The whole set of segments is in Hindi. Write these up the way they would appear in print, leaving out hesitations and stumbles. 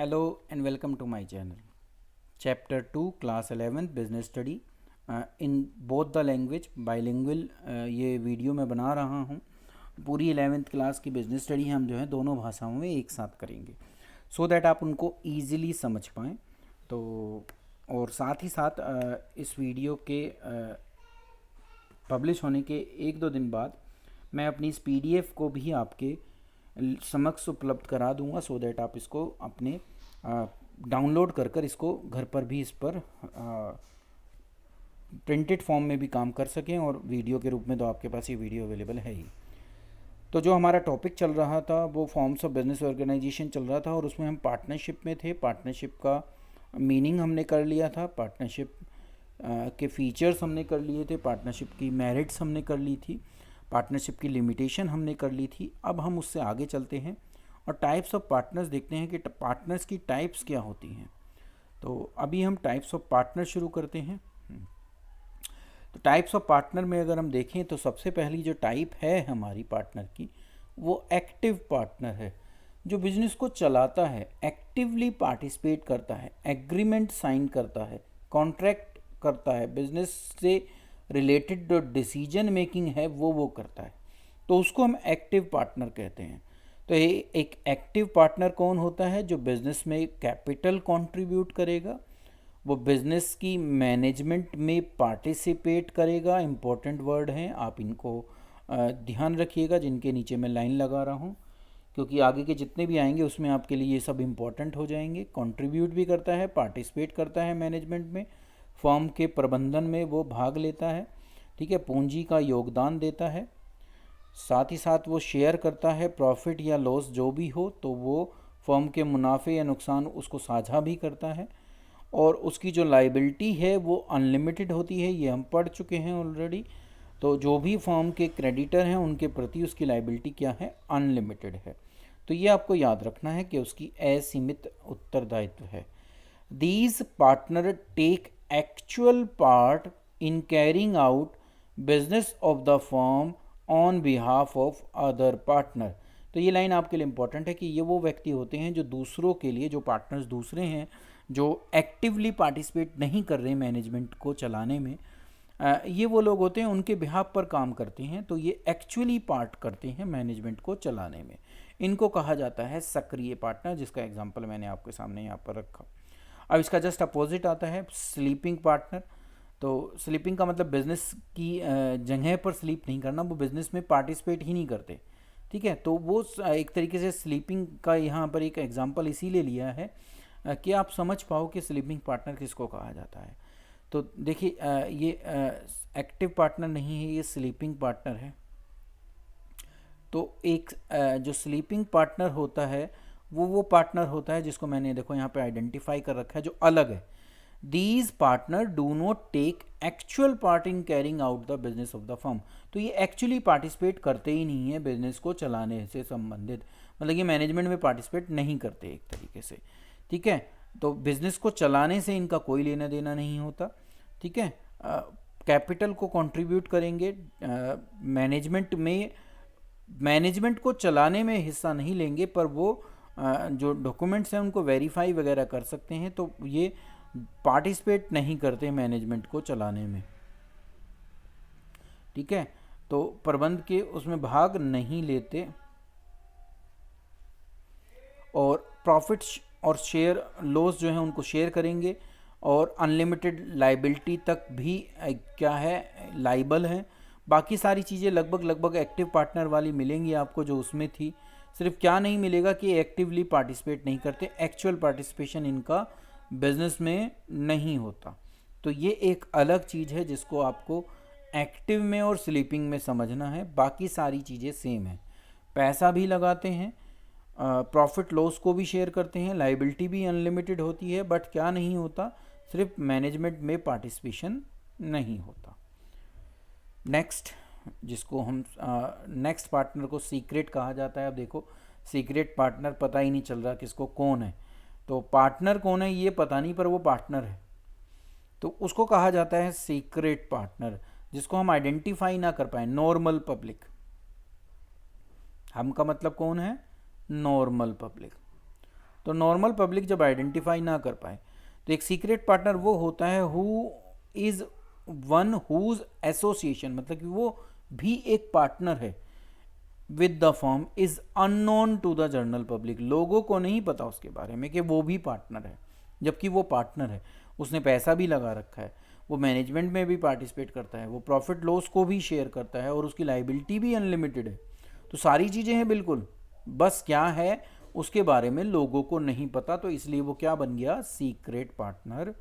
Hello and welcome to my channel. Chapter 2 Class 11th Business Study in both the language bilingual ये वीडियो मैं बना रहा हूँ। पूरी 11th क्लास की बिजनेस स्टडी हम जो है दोनों भाषाओं में एक साथ करेंगे सो दैट आप उनको ईजिली समझ पाएँ। तो और साथ ही साथ इस वीडियो के पब्लिश होने के एक दो दिन बाद मैं अपनी इस PDF को भी आपके समक्ष उपलब्ध करा दूंगा सो दैट आप इसको अपने डाउनलोड कर इसको घर पर भी इस पर प्रिंटेड फॉर्म में भी काम कर सकें और वीडियो के रूप में तो आपके पास ये वीडियो अवेलेबल है ही। तो जो हमारा टॉपिक चल रहा था वो फॉर्म्स ऑफ बिजनेस ऑर्गेनाइजेशन चल रहा था और उसमें हम पार्टनरशिप में थे। पार्टनरशिप का मीनिंग हमने कर लिया था, पार्टनरशिप के फीचर्स हमने कर लिए थे, पार्टनरशिप की मेरिट्स हमने कर ली थी, पार्टनरशिप की लिमिटेशन हमने कर ली थी। अब हम उससे आगे चलते हैं और टाइप्स ऑफ पार्टनर्स देखते हैं कि पार्टनर्स की टाइप्स क्या होती हैं। तो अभी हम टाइप्स ऑफ पार्टनर शुरू करते हैं। तो टाइप्स ऑफ पार्टनर में अगर हम देखें तो सबसे पहली जो टाइप है हमारी पार्टनर की वो एक्टिव पार्टनर है, जो बिजनेस को चलाता है, एक्टिवली पार्टिसिपेट करता है, एग्रीमेंट साइन करता है, कॉन्ट्रैक्ट करता है, बिजनेस से रिलेटेड जो डिसीजन मेकिंग है वो करता है, तो उसको हम एक्टिव पार्टनर कहते हैं। तो ये एक एक्टिव पार्टनर कौन होता है? जो बिजनेस में कैपिटल कंट्रीब्यूट करेगा, वो बिजनेस की मैनेजमेंट में पार्टिसिपेट करेगा। इम्पोर्टेंट वर्ड हैं, आप इनको ध्यान रखिएगा जिनके नीचे मैं लाइन लगा रहा हूँ, क्योंकि आगे के जितने भी आएंगे उसमें आपके लिए ये सब इम्पोर्टेंट हो जाएंगे। कंट्रीब्यूट भी करता है, पार्टिसिपेट करता है मैनेजमेंट में, फर्म के प्रबंधन में वो भाग लेता है, ठीक है, पूंजी का योगदान देता है, साथ ही साथ वो शेयर करता है, प्रॉफिट या लॉस जो भी हो तो वो फर्म के मुनाफे या नुकसान उसको साझा भी करता है। और उसकी जो लाइबिलिटी है वो अनलिमिटेड होती है, ये हम पढ़ चुके हैं ऑलरेडी। तो जो भी फर्म के क्रेडिटर हैं उनके प्रति उसकी लाइबिलिटी क्या है? अनलिमिटेड है। तो ये आपको याद रखना है कि उसकी असीमित उत्तरदायित्व है। These partner take actual part in carrying out business of the firm on behalf of other partner। तो ये लाइन आपके लिए इम्पोर्टेंट है कि ये वो व्यक्ति होते हैं जो दूसरों के लिए, जो पार्टनर्स दूसरे हैं, जो एक्टिवली पार्टिसिपेट नहीं कर रहे मैनेजमेंट को चलाने में, ये वो लोग होते हैं, उनके बिहाफ पर काम करते हैं। तो ये एक्चुअली पार्ट करते हैं मैनेजमेंट को चलाने में। इनको कहा जाता है सक्रिय पार्टनर, जिसका एग्जाम्पल मैंने आपके सामने यहाँ पर रखा। अब इसका जस्ट अपोजिट आता है स्लीपिंग पार्टनर। तो स्लीपिंग का मतलब बिजनेस की जगह पर स्लीप नहीं करना, वो बिजनेस में पार्टिसिपेट ही नहीं करते, ठीक है। तो वो एक तरीके से स्लीपिंग का यहाँ पर एक एग्जांपल इसीलिए लिया है कि आप समझ पाओ कि स्लीपिंग पार्टनर किसको कहा जाता है। तो देखिए ये एक्टिव पार्टनर नहीं है, ये स्लीपिंग पार्टनर है। तो एक जो स्लीपिंग पार्टनर होता है वो पार्टनर होता है जिसको मैंने देखो यहाँ पे आइडेंटिफाई कर रखा है, जो अलग है। These partner do not take actual part in carrying out the business of the firm. तो ये एक्चुअली पार्टिसिपेट करते ही नहीं है बिजनेस को चलाने से संबंधित, मतलब ये मैनेजमेंट में पार्टिसिपेट नहीं करते एक तरीके से, ठीक है। तो बिजनेस को चलाने से इनका कोई लेना देना नहीं होता, ठीक है। कैपिटल को कंट्रीब्यूट करेंगे, मैनेजमेंट को चलाने में हिस्सा नहीं लेंगे, पर वो जो डॉक्यूमेंट्स हैं उनको वेरीफाई वगैरह कर सकते हैं। तो ये पार्टिसिपेट नहीं करते मैनेजमेंट को चलाने में, ठीक है। तो प्रबंध के उसमें भाग नहीं लेते और प्रॉफिट्स और शेयर लॉस जो है उनको शेयर करेंगे, और अनलिमिटेड लाइबिलिटी तक भी क्या है, लाइबल है। बाकी सारी चीज़ें लगभग एक्टिव पार्टनर वाली मिलेंगी आपको जो उसमें थी। सिर्फ क्या नहीं मिलेगा कि एक्टिवली पार्टिसिपेट नहीं करते, एक्चुअल पार्टिसिपेशन इनका बिजनेस में नहीं होता। तो ये एक अलग चीज़ है जिसको आपको एक्टिव में और स्लीपिंग में समझना है। बाकी सारी चीज़ें सेम है, पैसा भी लगाते हैं, प्रॉफिट लॉस को भी शेयर करते हैं, लाइबिलिटी भी अनलिमिटेड होती है, बट क्या नहीं होता, सिर्फ मैनेजमेंट में पार्टिसिपेशन नहीं होता। नेक्स्ट, जिसको हम नेक्स्ट पार्टनर को सीक्रेट कहा जाता है। अब देखो सीक्रेट पार्टनर पता ही नहीं चल रहा किसको कौन है, तो पार्टनर कौन है ये पता नहीं, पर वो पार्टनर है, तो उसको कहा जाता है सीक्रेट पार्टनर, जिसको हम आइडेंटिफाई ना कर पाए। नॉर्मल पब्लिक, हम का मतलब कौन है? Normal public. तो नॉर्मल पब्लिक जब आइडेंटिफाई ना कर पाए तो एक सीक्रेट पार्टनर वो होता है who is one whose association, मतलब कि वो भी एक पार्टनर है with the firm is unknown to the general public. लोगों को नहीं पता उसके बारे में कि वो भी पार्टनर है, जबकि वो पार्टनर है, उसने पैसा भी लगा रखा है, वो मैनेजमेंट में भी पार्टिसिपेट करता है, वो प्रॉफिट लॉस को भी शेयर करता है और उसकी लाइबिलिटी भी अनलिमिटेड है। तो सारी चीज़ें हैं बिल्कुल, बस क्या है उसके बारे में लोगों को नहीं पता, तो इसलिए वो क्या बन गया, सीक्रेट पार्टनर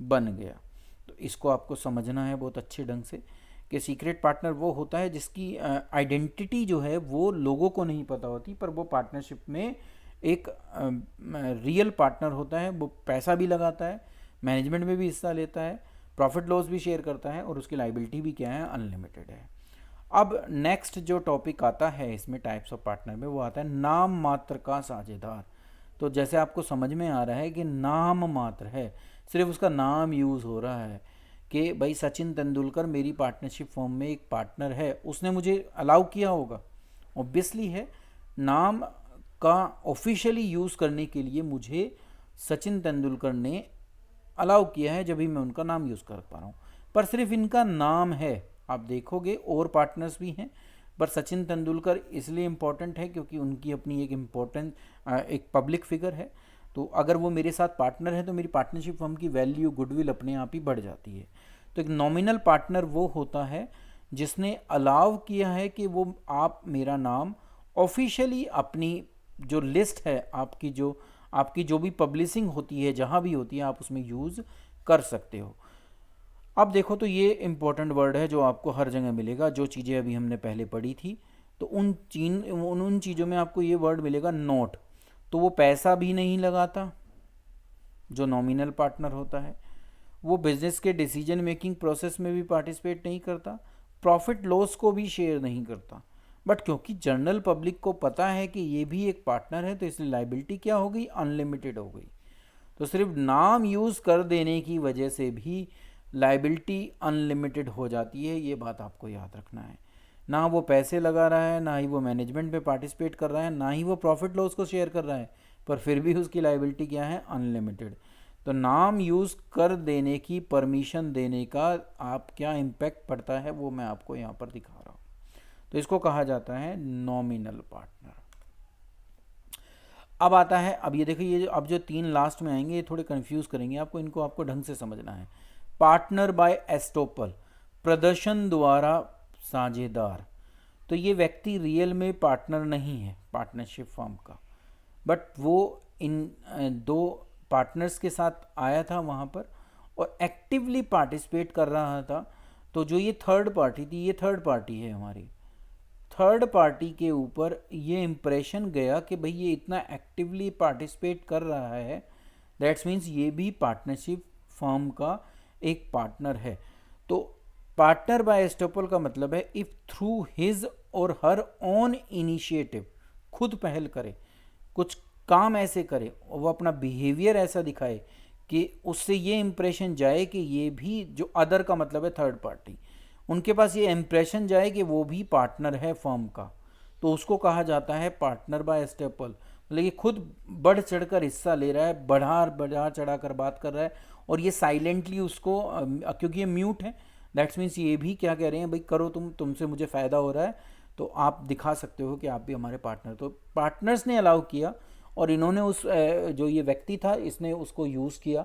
बन गया। तो इसको आपको समझना है बहुत अच्छे ढंग से कि सीक्रेट पार्टनर वो होता है जिसकी आइडेंटिटी जो है वो लोगों को नहीं पता होती, पर वो पार्टनरशिप में एक रियल पार्टनर होता है, वो पैसा भी लगाता है, मैनेजमेंट में भी हिस्सा लेता है, प्रॉफिट लॉस भी शेयर करता है और उसकी लाइबिलिटी भी क्या है, अनलिमिटेड है। अब नेक्स्ट जो टॉपिक आता है इसमें टाइप्स ऑफ पार्टनर में, वो आता है नाम मात्र का साझेदार। तो जैसे आपको समझ में आ रहा है कि नाम मात्र है, सिर्फ उसका नाम यूज़ हो रहा है कि भाई सचिन तेंदुलकर मेरी पार्टनरशिप फर्म में एक पार्टनर है, उसने मुझे अलाउ किया होगा, ऑब्वियसली है। नाम का ऑफिशियली यूज़ करने के लिए मुझे सचिन तेंदुलकर ने अलाउ किया है, जब भी मैं उनका नाम यूज़ कर पा रहा हूँ। पर सिर्फ इनका नाम है, आप देखोगे और पार्टनर्स भी हैं, पर सचिन तेंदुलकर इसलिए इम्पोर्टेंट है क्योंकि उनकी अपनी एक इम्पोर्टेंट एक पब्लिक फिगर है। तो अगर वो मेरे साथ पार्टनर है तो मेरी पार्टनरशिप फर्म की वैल्यू, गुडविल अपने आप ही बढ़ जाती है। तो एक नॉमिनल पार्टनर वो होता है जिसने अलाउ किया है कि वो आप मेरा नाम ऑफिशियली अपनी जो लिस्ट है, आपकी जो भी पब्लिशिंग होती है, जहाँ भी होती है, आप उसमें यूज़ कर सकते हो। अब देखो तो ये इम्पोर्टेंट वर्ड है जो आपको हर जगह मिलेगा, जो चीज़ें अभी हमने पहले पढ़ी थी, तो उन चीज़ों में आपको ये वर्ड मिलेगा नोट। तो वो पैसा भी नहीं लगाता, जो नॉमिनल पार्टनर होता है, वो बिजनेस के डिसीजन मेकिंग प्रोसेस में भी पार्टिसिपेट नहीं करता, प्रॉफिट लॉस को भी शेयर नहीं करता। बट क्योंकि जनरल पब्लिक को पता है कि ये भी एक पार्टनर है, तो इसलिए लाइबिलिटी क्या हो गई, अनलिमिटेड हो गई। तो सिर्फ नाम यूज़ कर देने की वजह से भी लाइबिलिटी अनलिमिटेड हो जाती है, ये बात आपको याद रखना है। ना वो पैसे लगा रहा है, ना ही वो मैनेजमेंट में पार्टिसिपेट कर रहा है, ना ही वो प्रॉफिट लॉस को शेयर कर रहा है, पर फिर भी उसकी लाइबिलिटी क्या है, अनलिमिटेड। तो नाम यूज़ कर देने की परमिशन देने का आप क्या इम्पैक्ट पड़ता है वो मैं आपको यहाँ पर दिखा रहा हूँ। तो इसको कहा जाता है नॉमिनल पार्टनर। अब आता है, अब ये देखिए, ये अब जो तीन लास्ट में आएंगे ये थोड़े कंफ्यूज करेंगे आपको, इनको आपको ढंग से समझना है। पार्टनर बाय एस्टोपल, प्रदर्शन द्वारा साझेदार। तो ये व्यक्ति रियल में पार्टनर नहीं है पार्टनरशिप फर्म का, बट वो इन दो पार्टनर्स के साथ आया था वहाँ पर और एक्टिवली पार्टिसिपेट कर रहा था। तो जो ये थर्ड पार्टी थी, ये थर्ड पार्टी है हमारी, थर्ड पार्टी के ऊपर ये इम्प्रेशन गया कि भाई ये इतना एक्टिवली पार्टिसिपेट कर रहा है, दैट्स मीन्स ये भी पार्टनरशिप फर्म का एक पार्टनर है। तो पार्टनर बाय एस्टोपल का मतलब है इफ थ्रू हिज और हर ओन इनिशिएटिव, खुद पहल करे, कुछ काम ऐसे करे, वो अपना बिहेवियर ऐसा दिखाए कि उससे ये इम्प्रेशन जाए कि ये भी, जो अदर का मतलब है थर्ड पार्टी, उनके पास ये इम्प्रेशन जाए कि वो भी पार्टनर है फर्म का, तो उसको कहा जाता है पार्टनर बाय एस्टोपल। मतलब ये खुद बढ़ चढ़कर हिस्सा ले रहा है, बढ़ा चढ़ा कर बात कर रहा है, और ये साइलेंटली उसको, क्योंकि ये म्यूट है, दैट्स मीन्स ये भी क्या कह रहे हैं, भाई करो, तुमसे मुझे फ़ायदा हो रहा है, तो आप दिखा सकते हो कि आप भी हमारे पार्टनर। तो पार्टनर्स ने अलाउ किया और इन्होंने उस जो ये व्यक्ति था इसने उसको यूज़ किया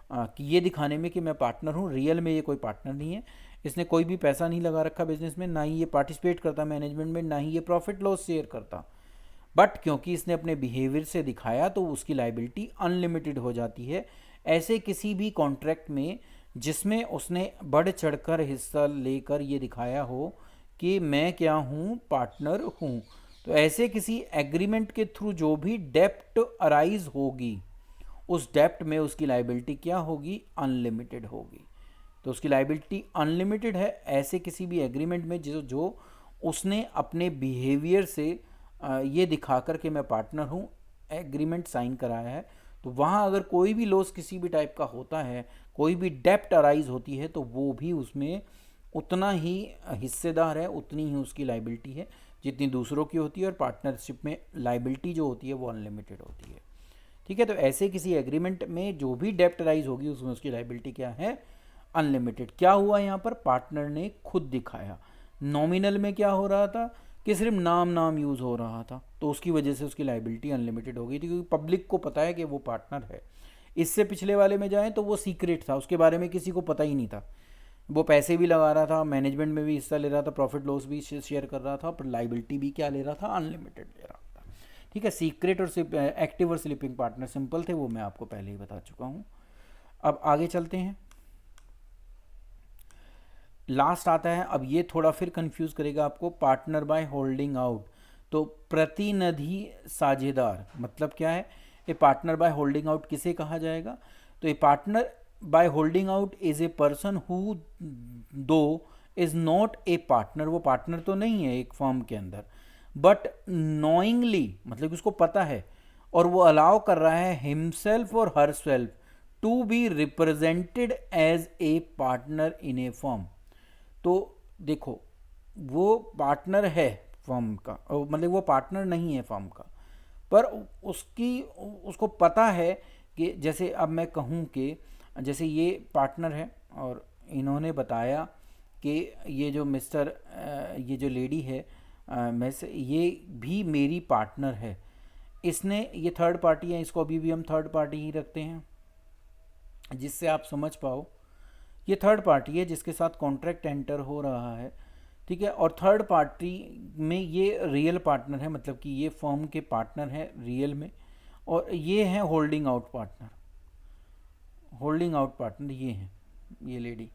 कि ये दिखाने में कि मैं पार्टनर हूँ, रियल में ये कोई पार्टनर नहीं है, इसने कोई भी पैसा नहीं लगा रखा बिजनेस में, ना ही ये पार्टिसिपेट करता मैनेजमेंट में, ना ही ये प्रॉफिट लॉस शेयर करता, बट क्योंकि इसने अपने बिहेवियर से दिखाया तो उसकी लाइबिलिटी अनलिमिटेड हो जाती है। ऐसे किसी भी कॉन्ट्रैक्ट में जिसमें उसने बढ़ चढ़कर हिस्सा लेकर ये दिखाया हो कि मैं क्या हूँ, पार्टनर हूँ, तो ऐसे किसी एग्रीमेंट के थ्रू जो भी डेप्ट अराइज होगी, उस डेप्ट में उसकी लाइबिलिटी क्या होगी, अनलिमिटेड होगी। तो उसकी लाइबिलिटी अनलिमिटेड है ऐसे किसी भी एग्रीमेंट में जो उसने अपने बिहेवियर से ये दिखाकर के मैं पार्टनर हूँ एग्रीमेंट साइन कराया है। तो वहाँ अगर कोई भी लॉस किसी भी टाइप का होता है, कोई भी डेप्ट अराइज होती है, तो वो भी उसमें उतना ही हिस्सेदार है, उतनी ही उसकी लाइबिलिटी है जितनी दूसरों की होती है, और पार्टनरशिप में लाइबिलिटी जो होती है वो अनलिमिटेड होती है। ठीक है, तो ऐसे किसी एग्रीमेंट में जो भी डेप्ट राइज होगी उसमें उसकी लाइबिलिटी क्या है, अनलिमिटेड। क्या हुआ यहाँ पर, पार्टनर ने खुद दिखाया। नॉमिनल में क्या हो रहा था कि सिर्फ नाम नाम यूज़ हो रहा था, तो उसकी वजह से उसकी लाइबिलिटी अनलिमिटेड हो गई थी, क्योंकि पब्लिक को पता है कि वो पार्टनर है। इससे पिछले वाले में जाएं तो वो सीक्रेट था, उसके बारे में किसी को पता ही नहीं था। वो पैसे भी लगा रहा था, मैनेजमेंट में भी हिस्सा ले रहा था, प्रॉफिट लॉस भी शेयर कर रहा था, पर लाइबिलिटी भी क्या ले रहा था, अनलिमिटेड ले रहा था। ठीक है, सीक्रेट और एक्टिव और स्लीपिंग पार्टनर सिंपल थे, वो मैं आपको पहले ही बता चुका हूँ। अब आगे चलते हैं, लास्ट आता है। अब ये थोड़ा फिर कंफ्यूज करेगा आपको, पार्टनर बाय होल्डिंग आउट। तो प्रतिनिधि साझेदार मतलब क्या है, ये पार्टनर बाय होल्डिंग आउट किसे कहा जाएगा, तो ये partner by holding out is a person who दो इज नॉट ए पार्टनर, वो पार्टनर तो नहीं है एक फर्म के अंदर, बट नोइंगली मतलब उसको पता है और वो अलाउ कर रहा है हिमसेल्फ और herself to be represented as a partner in a firm. तो देखो, वो पार्टनर है फर्म का, मतलब वो पार्टनर नहीं है फर्म का, पर उसको पता है कि जैसे अब मैं कहूँ कि जैसे ये पार्टनर है और इन्होंने बताया कि ये जो ये जो लेडी है ये भी मेरी पार्टनर है, इसने, ये थर्ड पार्टी है, इसको अभी भी हम थर्ड पार्टी ही रखते हैं जिससे आप समझ पाओ। ये थर्ड पार्टी है जिसके साथ कॉन्ट्रैक्ट एंटर हो रहा है, ठीक है, और थर्ड पार्टी में ये रियल पार्टनर है, मतलब कि ये फर्म के पार्टनर है रियल में, और ये है holding out partner. Holding out partner ये हैं, ये लेडी।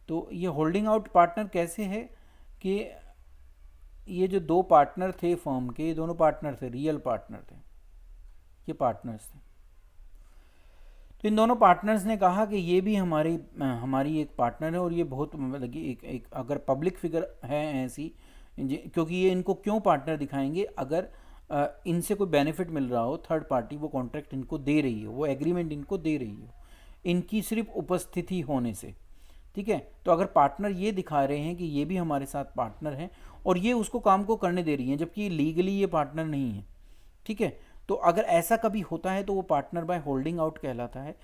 तो ये होल्डिंग आउट पार्टनर कैसे है कि ये जो दो पार्टनर थे फर्म के, ये दोनों पार्टनर थे, रियल पार्टनर थे, ये पार्टनर्स थे। तो इन दोनों पार्टनर्स ने कहा कि ये भी हमारी एक पार्टनर है, और ये बहुत मतलब कि एक अगर पब्लिक फिगर है ऐसी, क्योंकि ये इनको क्यों पार्टनर दिखाएंगे, अगर इनसे कोई बेनिफिट मिल रहा हो, थर्ड पार्टी वो कॉन्ट्रैक्ट इनको दे रही हो, वो एग्रीमेंट इनको दे रही हो इनकी सिर्फ उपस्थिति होने से, ठीक है। तो अगर पार्टनर ये दिखा रहे हैं कि ये भी हमारे साथ पार्टनर हैं और ये उसको काम को करने दे रही हैं, जबकि लीगली ये पार्टनर नहीं है, ठीक है, तो अगर ऐसा कभी होता है तो वो पार्टनर बाय होल्डिंग आउट कहलाता है।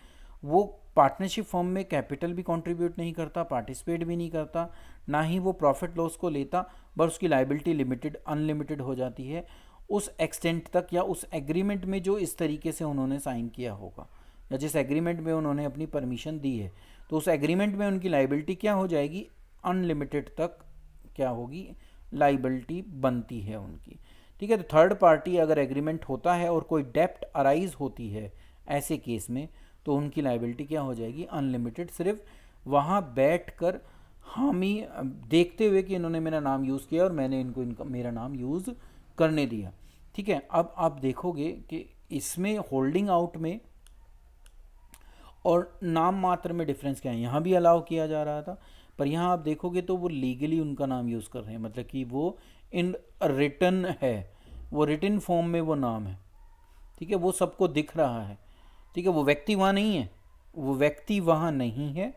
वो पार्टनरशिप फर्म में कैपिटल भी कंट्रीब्यूट नहीं करता, पार्टिसिपेट भी नहीं करता, ना ही वो प्रॉफिट लॉस को लेता, बस उसकी लाइबिलिटी लिमिटेड अनलिमिटेड हो जाती है उस एक्सटेंट तक, या उस एग्रीमेंट में जो इस तरीके से उन्होंने साइन किया होगा, या जिस एग्रीमेंट में उन्होंने अपनी परमिशन दी है, तो उस एग्रीमेंट में उनकी लाइबिलिटी क्या हो जाएगी, अनलिमिटेड तक क्या होगी, लाइबिलिटी बनती है उनकी, ठीक है। तो थर्ड पार्टी अगर एग्रीमेंट होता है और कोई डेप्ट अराइज होती है ऐसे केस में, तो उनकी लाइबिलिटी क्या हो जाएगी, अनलिमिटेड, सिर्फ वहाँ बैठ कर हामी देखते हुए कि इन्होंने मेरा नाम यूज़ किया और मैंने इनको मेरा नाम यूज़ करने दिया, ठीक है। अब आप देखोगे कि इसमें होल्डिंग आउट में और नाम मात्र में डिफरेंस क्या है, यहाँ भी अलाउ किया जा रहा था, पर यहाँ आप देखोगे तो वो लीगली उनका नाम यूज़ कर रहे हैं, मतलब कि वो इन रिटन है, वो रिटन फॉर्म में वो नाम है, ठीक है, वो सबको दिख रहा है, ठीक है, वो व्यक्ति वहाँ नहीं है, वो व्यक्ति वहाँ नहीं है,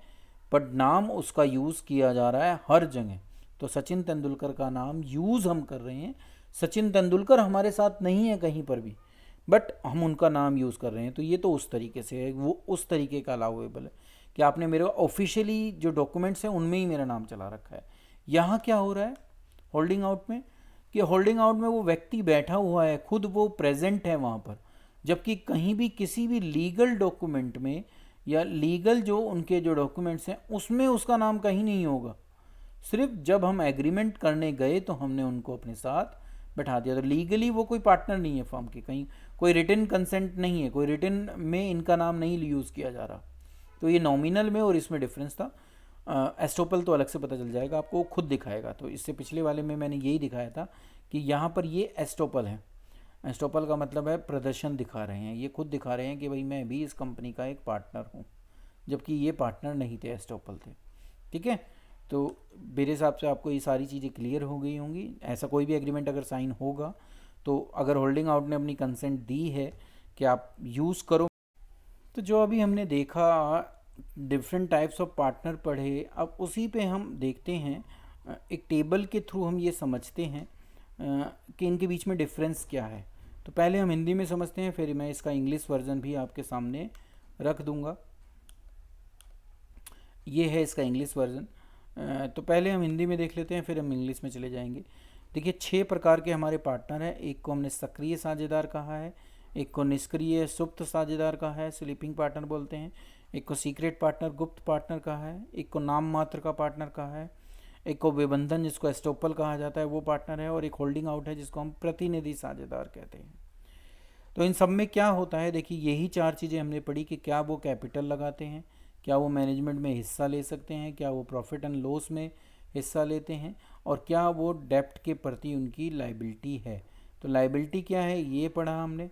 बट नाम उसका यूज़ किया जा रहा है हर जगह। तो सचिन तेंदुलकर का नाम यूज़ हम कर रहे हैं, सचिन तेंदुलकर हमारे साथ नहीं है कहीं पर भी, बट हम उनका नाम यूज़ कर रहे हैं, तो ये तो उस तरीके से है, वो उस तरीके का अलाउेबल है कि आपने मेरे ऑफिशियली जो डॉक्यूमेंट्स हैं उनमें ही मेरा नाम चला रखा है। यहाँ क्या हो रहा है होल्डिंग आउट में, कि होल्डिंग आउट में वो व्यक्ति बैठा हुआ है, खुद वो प्रेजेंट है वहाँ पर, जबकि कहीं भी किसी भी लीगल डॉक्यूमेंट में या लीगल जो उनके जो डॉक्यूमेंट्स हैं उसमें उसका नाम कहीं नहीं होगा, सिर्फ जब हम एग्रीमेंट करने गए तो हमने उनको अपने साथ बैठा दिया। तो लीगली वो कोई पार्टनर नहीं है फर्म के, कहीं कोई रिटन कंसेंट नहीं है, कोई रिटन में इनका नाम नहीं यूज़ किया जा रहा। तो ये नॉमिनल में और इसमें डिफरेंस था। एस्टोपल तो अलग से पता चल जाएगा आपको, खुद दिखाएगा। तो इससे पिछले वाले में मैंने यही दिखाया था कि यहाँ पर ये एस्टोपल है। एस्टोपल का मतलब है प्रदर्शन दिखा रहे हैं, ये खुद दिखा रहे हैं कि भाई मैं भी इस कंपनी का एक पार्टनर हूँ, जबकि ये पार्टनर नहीं थे, एस्टोपल थे, ठीक है। तो मेरे हिसाब से आपको ये सारी चीज़ें क्लियर हो गई होंगी। ऐसा कोई भी एग्रीमेंट अगर साइन होगा तो अगर होल्डिंग आउट ने अपनी कंसेंट दी है कि आप यूज़ करो। तो जो अभी हमने देखा, डिफरेंट टाइप्स ऑफ पार्टनर पढ़े, अब उसी पे हम देखते हैं, एक टेबल के थ्रू हम ये समझते हैं कि इनके बीच में डिफरेंस क्या है। तो पहले हम हिंदी में समझते हैं, फिर मैं इसका इंग्लिश वर्जन भी आपके सामने रख दूंगा। ये है इसका इंग्लिश वर्जन। तो पहले हम हिंदी में देख लेते हैं, फिर हम इंग्लिश में चले जाएंगे। देखिए 6 प्रकार के हमारे पार्टनर हैं। एक को हमने सक्रिय साझेदार कहा है, एक को निष्क्रिय सुप्त साझेदार कहा है, स्लीपिंग पार्टनर बोलते हैं, एक को सीक्रेट पार्टनर गुप्त पार्टनर कहा है, एक को नाम मात्र का पार्टनर कहा है, एक को विबंधन जिसको एस्टोपल कहा जाता है वो पार्टनर है, और एक होल्डिंग आउट है जिसको हम प्रतिनिधि साझेदार कहते हैं। तो इन सब में क्या होता है, देखिए यही 4 चीज़ें हमने पढ़ी कि क्या वो कैपिटल लगाते हैं, क्या वो मैनेजमेंट में हिस्सा ले सकते हैं, क्या वो प्रॉफिट एंड लॉस में हिस्सा लेते हैं, और क्या वो डेप्ट के प्रति उनकी लाइबिलिटी है। तो लाइबिलिटी क्या है ये पढ़ा हमने।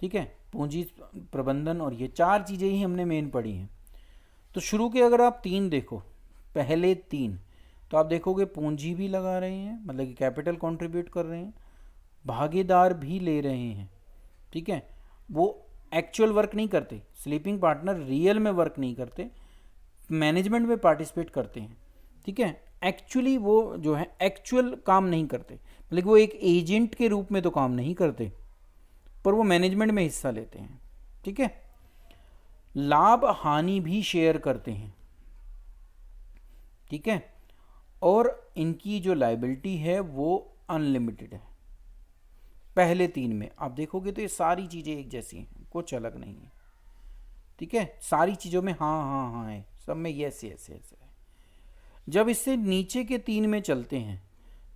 ठीक है, पूंजी प्रबंधन, और ये 4 चीज़ें ही हमने मेन पढ़ी हैं। तो शुरू के अगर आप 3 देखो, पहले 3, तो आप देखोगे पूंजी भी लगा रहे हैं, मतलब कि कैपिटल कंट्रीब्यूट कर रहे हैं, भागीदार भी ले रहे हैं। ठीक है, वो एक्चुअल वर्क नहीं करते, स्लीपिंग पार्टनर रियल में वर्क नहीं करते, मैनेजमेंट में पार्टिसिपेट करते हैं। ठीक है, एक्चुअली वो जो है एक्चुअल काम नहीं करते, मतलब वो एक एजेंट के रूप में तो काम नहीं करते, पर वो मैनेजमेंट में हिस्सा लेते हैं। ठीक है, लाभ हानि भी शेयर करते हैं। ठीक है, और इनकी जो लायबिलिटी है वो अनलिमिटेड है। पहले 3 में आप देखोगे तो ये सारी चीज़ें एक जैसी हैं, कुछ अलग नहीं है। ठीक है, सारी चीज़ों में हाँ हाँ हाँ है, सब में यस यस यस है। जब इससे नीचे के 3 में चलते हैं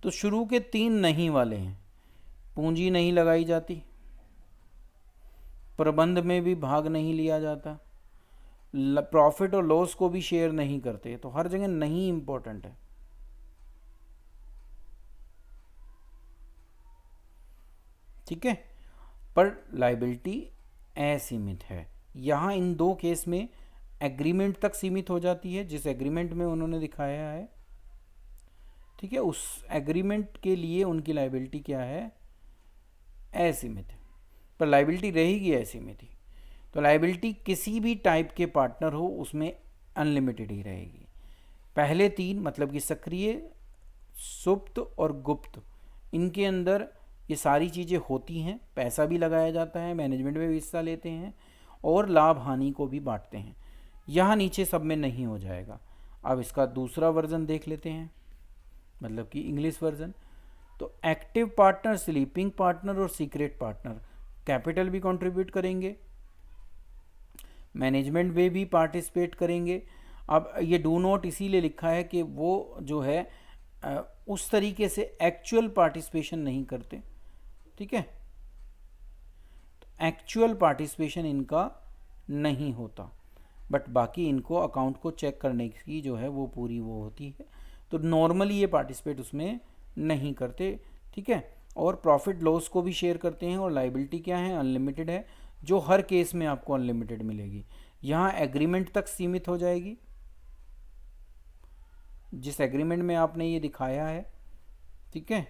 तो शुरू के 3 नहीं वाले हैं। पूंजी नहीं लगाई जाती, प्रबंध में भी भाग नहीं लिया जाता, प्रॉफिट और लॉस को भी शेयर नहीं करते। तो हर जगह नहीं इंपॉर्टेंट है। ठीक है, पर लायबिलिटी असीमित है। यहाँ इन 2 केस में एग्रीमेंट तक सीमित हो जाती है, जिस एग्रीमेंट में उन्होंने दिखाया है। ठीक है, उस एग्रीमेंट के लिए उनकी लायबिलिटी क्या है, असीमित है, पर लायबिलिटी रहेगी असीमित ही। तो लायबिलिटी किसी भी टाइप के पार्टनर हो उसमें अनलिमिटेड ही रहेगी। पहले 3 मतलब कि सक्रिय, सुप्त और गुप्त, इनके अंदर ये सारी चीज़ें होती हैं, पैसा भी लगाया जाता है, मैनेजमेंट में भी हिस्सा लेते हैं, और लाभ हानि को भी बांटते हैं। यहाँ नीचे सब में नहीं हो जाएगा। अब इसका दूसरा वर्जन देख लेते हैं, मतलब कि इंग्लिश वर्जन। तो एक्टिव पार्टनर, स्लीपिंग पार्टनर और सीक्रेट पार्टनर कैपिटल भी कंट्रीब्यूट करेंगे, मैनेजमेंट में भी पार्टिसिपेट करेंगे। अब ये डू नॉट इसीलिए लिखा है कि वो जो है उस तरीके से एक्चुअल पार्टिसिपेशन नहीं करते। ठीक है, तो एक्चुअल पार्टिसिपेशन इनका नहीं होता, बट बाकी इनको अकाउंट को चेक करने की जो है वो पूरी वो होती है। तो नॉर्मली ये पार्टिसिपेट उसमें नहीं करते। ठीक है, और प्रॉफिट लॉस को भी शेयर करते हैं, और लायबिलिटी क्या है, अनलिमिटेड है, जो हर केस में आपको अनलिमिटेड मिलेगी। यहाँ एग्रीमेंट तक सीमित हो जाएगी, जिस एग्रीमेंट में आपने ये दिखाया है। ठीक है,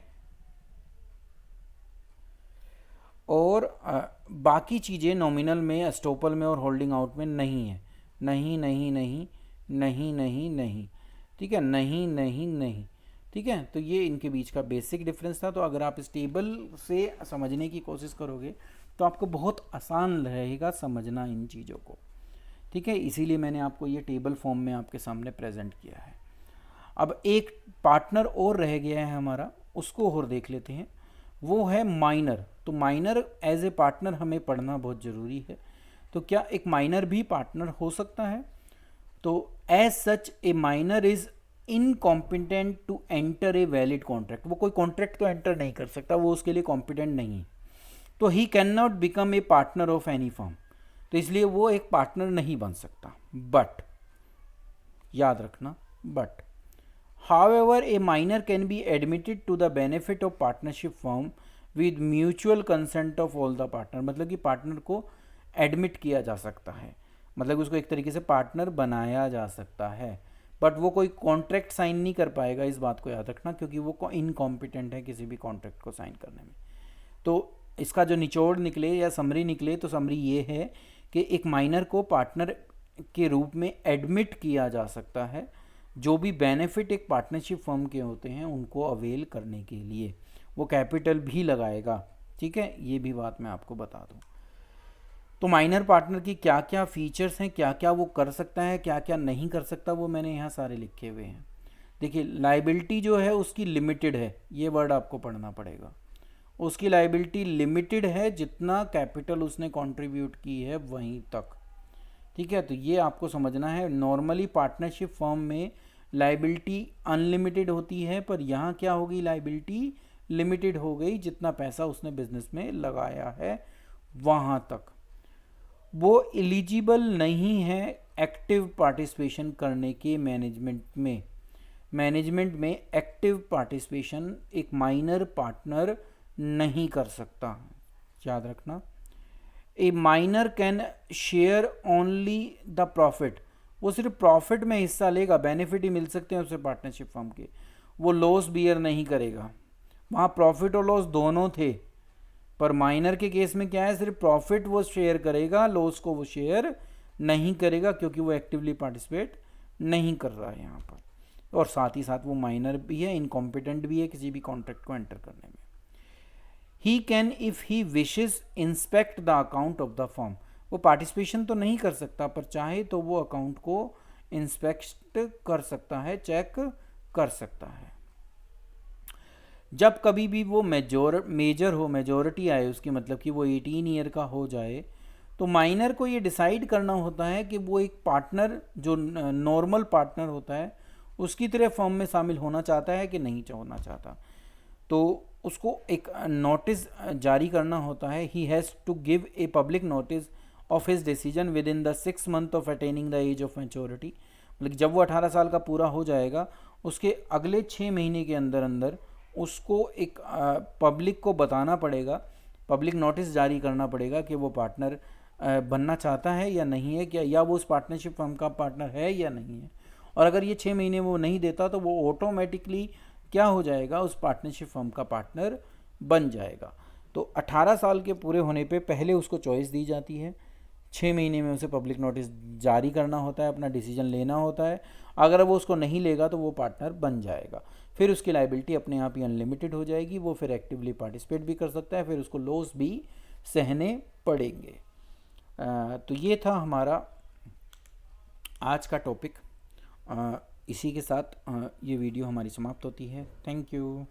और बाकी चीज़ें नॉमिनल में, एस्टोपल में और होल्डिंग आउट में नहीं है। नहीं नहीं नहीं नहीं नहीं नहीं। ठीक है, नहीं नहीं नहीं। ठीक है, तो ये इनके बीच का बेसिक डिफरेंस था। तो अगर आप इस टेबल से समझने की कोशिश करोगे तो आपको बहुत आसान रहेगा समझना इन चीज़ों को। ठीक है, इसीलिए मैंने आपको ये टेबल फॉर्म में आपके सामने प्रेजेंट किया है। अब एक पार्टनर और रह गया है हमारा, उसको और देख लेते हैं, वो है माइनर। तो माइनर एज ए पार्टनर हमें पढ़ना बहुत ज़रूरी है। तो क्या एक माइनर भी पार्टनर हो सकता है? तो as such a minor is incompetent to enter a valid contract. वो कोई कॉन्ट्रैक्ट तो एंटर नहीं कर सकता, वो उसके लिए कॉम्पिटेंट नहीं। तो he can not become a partner of any firm, तो इसलिए वो एक पार्टनर नहीं बन सकता। बट याद रखना, but however a minor can be admitted to the benefit of partnership firm with mutual consent of all the partner। मतलब कि पार्टनर को एडमिट किया जा सकता है, मतलब उसको एक तरीके से पार्टनर बनाया जा सकता है, बट वो कोई कॉन्ट्रैक्ट साइन नहीं कर पाएगा। इस बात को याद रखना, क्योंकि वो इनकॉम्पिटेंट है किसी भी कॉन्ट्रैक्ट को साइन करने में। तो इसका जो निचोड़ निकले या समरी निकले, तो समरी ये है कि एक माइनर को पार्टनर के रूप में एडमिट किया जा सकता है जो भी बेनिफिट एक पार्टनरशिप फर्म के होते हैं उनको अवेल करने के लिए वो कैपिटल भी लगाएगा। ठीक है, ये भी बात मैं आपको बता दूं। तो माइनर पार्टनर की क्या क्या फीचर्स हैं, क्या क्या वो कर सकता है, क्या क्या नहीं कर सकता, वो मैंने यहाँ सारे लिखे हुए हैं। देखिए, लाइबिलिटी जो है उसकी लिमिटेड है, ये वर्ड आपको पढ़ना पड़ेगा। उसकी लाइबिलिटी लिमिटेड है, जितना कैपिटल उसने कंट्रीब्यूट की है वहीं तक। ठीक है, तो ये आपको समझना है। नॉर्मली पार्टनरशिप फर्म में लाइबिलिटी अनलिमिटेड होती है, पर यहाँ क्या होगी, लाइबिलिटी लिमिटेड हो गई, जितना पैसा उसने बिजनेस में लगाया है वहाँ तक। वो एलिजिबल नहीं है एक्टिव पार्टिसिपेशन करने के मैनेजमेंट में एक्टिव पार्टिसिपेशन एक माइनर पार्टनर नहीं कर सकता, याद रखना। ए minor can share only the profit, वो सिर्फ प्रॉफिट में हिस्सा लेगा, बेनिफिट ही मिल सकते हैं उसे पार्टनरशिप फर्म के, वो लॉस बियर नहीं करेगा। वहाँ प्रॉफिट और लॉस दोनों थे, पर माइनर के केस में क्या है, सिर्फ प्रॉफिट वो शेयर करेगा, लॉस को वो शेयर नहीं करेगा, क्योंकि वो एक्टिवली पार्टिसिपेट नहीं कर रहा है यहाँ पर। और साथ ही साथ वो माइनर भी है, इनकॉम्पिटेंट भी है किसी भी कॉन्ट्रैक्ट को एंटर करने में। He can if he wishes inspect the account of the firm, वो पार्टिसिपेशन तो नहीं कर सकता, पर चाहे तो वो अकाउंट को इंस्पेक्ट कर सकता है, चेक कर सकता है। जब कभी भी वो मेजर हो, मेजॉरिटी आए उसकी, मतलब कि वो 18 ईयर का हो जाए, तो माइनर को ये डिसाइड करना होता है कि वो एक पार्टनर जो नॉर्मल पार्टनर होता है उसकी तरह फर्म में शामिल होना चाहता है कि नहीं होना चाहता। तो उसको एक नोटिस जारी करना होता है। He has to give a public notice of his decision within the 6 months of attaining the age of maturity, मतलब जब वो 18 साल का पूरा हो जाएगा उसके अगले 6 महीने के अंदर अंदर उसको एक पब्लिक को बताना पड़ेगा, पब्लिक नोटिस जारी करना पड़ेगा कि वो पार्टनर बनना चाहता है या नहीं है, क्या या वो उस पार्टनरशिप फर्म का पार्टनर है या नहीं है। और अगर ये 6 महीने वो नहीं देता तो वो ऑटोमेटिकली क्या हो जाएगा, उस पार्टनरशिप फर्म का पार्टनर बन जाएगा। तो 18 साल के पूरे होने पे पहले उसको चॉइस दी जाती है, 6 महीने में उसे पब्लिक नोटिस जारी करना होता है, अपना डिसीजन लेना होता है। अगर वो उसको नहीं लेगा तो वो पार्टनर बन जाएगा, फिर उसकी लाइबिलिटी अपने आप ही अनलिमिटेड हो जाएगी, वो फिर एक्टिवली पार्टिसिपेट भी कर सकता है, फिर उसको लॉस भी सहने पड़ेंगे। तो ये था हमारा आज का टॉपिक। इसी के साथ ये वीडियो हमारी समाप्त होती है। Thank you.